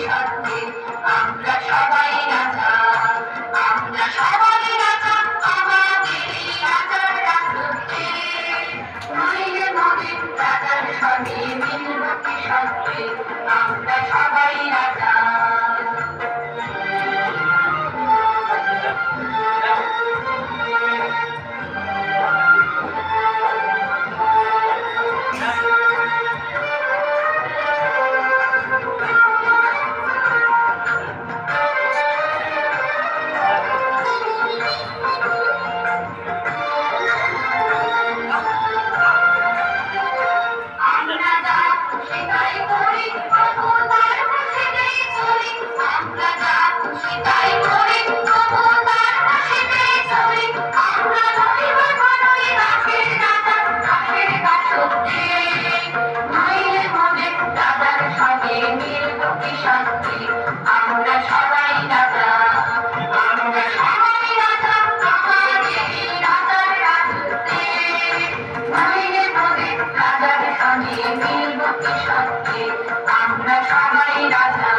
সত্যি আমরা সবাই রাজা, আমরা সবাই রাজা, আমাদেরই রাজার রাজত্বে। নইলে মোদের রাজার সঙ্গে মিলব কি সত্যি আমরা সবাই রাজা। আমরা সবাই রাজা, আমরা সবাই রাজা, আমাদেরই রাজার রাজত্বে। নইলে মোদের রাজার সঙ্গে মিলব কি সত্যি আমরা সবাই রাজা।